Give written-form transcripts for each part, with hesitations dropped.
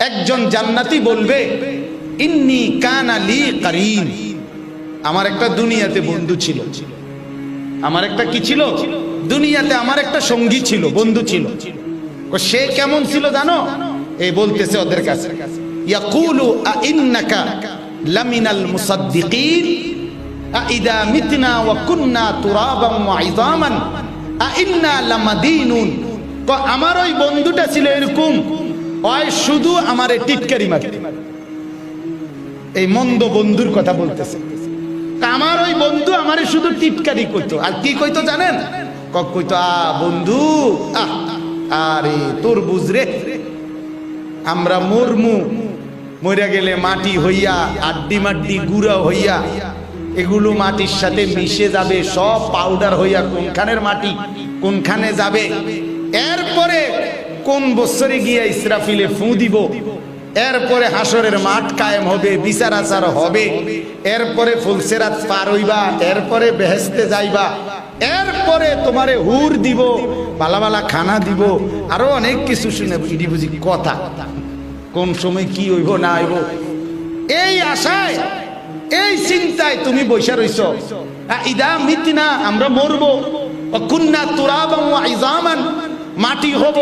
একজন জান্নাতি বলবে ইন্নী কানা লি কারিন, আমার একটা দুনিয়াতে বন্ধু ছিল। আমার একটা কি ছিল? দুনিয়াতে আমার একটা সঙ্গী ছিল, বন্ধু ছিল। সে কেমন ছিল জানো? এই বলতেছে ওদের কাছে, ইয়াকুলু আ ইন্নাকা লামিনাল মুসাদ্দিকিন আ ইদা মিতনা ওয়া কুন্না তুরাবান ওয়া ইযামান আ ইন্না লামাদিনুন। আমার ওই বন্ধুটা ছিল এরকম, ওই শুধু আমারে টিটকারি মারত। এই মন্দ বন্ধুর কথা বলতেছে। আমার ওই বন্ধু আমারে শুধু টিটকারি কইতো। আর কি কইতো জানেন? কইতো বন্ধু আরে তোর বুঝরে, আমরা মরমু, মরে গেলে মাটি হইয়া আড্ডি মাড্ডি গুঁড়া হইয়া এগুলো মাটির সাথে মিশে যাবে, সব পাউডার হইয়া কোনখানের মাটি কোনখানে যাবে। এরপরে কোন বছরে গিয়া ইসরাফিলে ফু দিব, এরপরে হাসরের মাঠ কায়েম হবে, বিচার আচার হবে, এরপরে ফুলসেরাত পার হইবা, এরপরে বেহেশতে যাইবা, এরপরে তোমারে হুর দিব, বালা বালা খানা দিব, আরো অনেক কিছু শুনে ইডি বুঝি কথা, কোন সময় কি হইব না হইব, এই আশায় এই চিন্তায় তুমি বৈশা রইছো। ইদা মিতনা, আমরা মরবো, কুন্না তুরাবান ওয়া ইযামান, মাটি হব,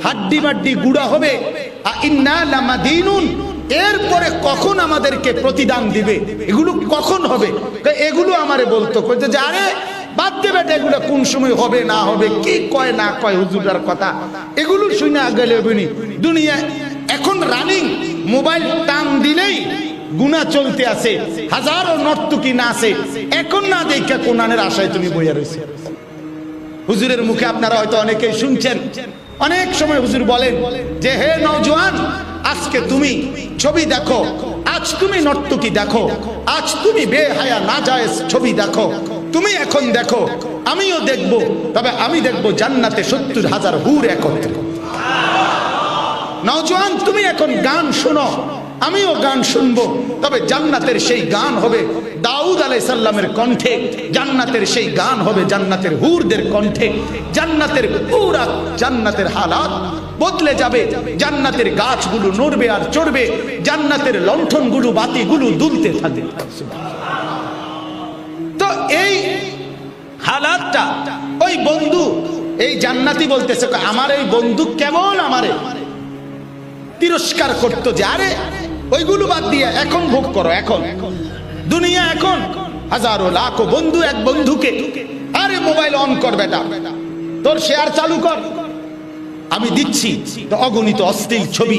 হাড্ডি মাড্ডি গুড়া হবে, ইন্না লামাদিনুন, এরপরে কখন আমাদেরকে প্রতিদান দিবে, এগুলো কখন হবে? এগুলো আমারে বলতো, কইতো যে আরে বাদ দে বেটা, এগুলো কোন সময় হবে না হবে, কি কয় না কয় হুজুরের কথা, এগুলো শুনে গেলে হবেনি। দুনিয়া এখন রানিং, মোবাইল টান দিলেই গুনাহ চলতে আছে, হাজারো নর্তকী না আছে, এখন না দেখা কোরআনের আশায় তুমি বইয়া রইছে। হুজুরের মুখে আপনারা হয়তো অনেকেই শুনছেন, অনেক সময় হুজুর বলেন যে হে নওজোয়ান, আজকে তুমি ছবি দেখো, আজ তুমি নর্তকী দেখো, আজ তুমি বেহায়া নাজায়েজ ছবি দেখো, তুমি এখন দেখো, আমিও দেখব, তবে আমি দেখব জান্নাতে ৭০,০০০ হুর একত্রে। নওজোয়ান তুমি এখন গান শোনো, আমিও গান শুনবো, তবে জান্নাতের সেই গান হবে দাউদ আলাইহিস সালামের কণ্ঠে, জান্নাতের সেই গান হবে জান্নাতের হুরদের কণ্ঠে। জান্নাতের পুরা জান্নাতের হালাত বদলে যাবে, জান্নাতের গাছগুলো নড়বে আর চড়বে, জান্নাতের লণ্ঠনগুলো বাতিগুলো দুলতে থাকবে। তো এই হালাতটা ওই বন্ধু, এই জান্নাতি বলতেছে আমার এই বন্ধু কেমন আমারে তিরস্কার করতো, যে আরে ওইগুলো বাদ দিয়ে এখন ভোগ করো, এখন দুনিয়া, এখন হাজারো লাখো বন্ধু এক বন্ধুকে, আরে মোবাইল অন কর বেটা, তোর শেয়ার চালু কর, আমি দিচ্ছি অগণিত অশ্লীল ছবি।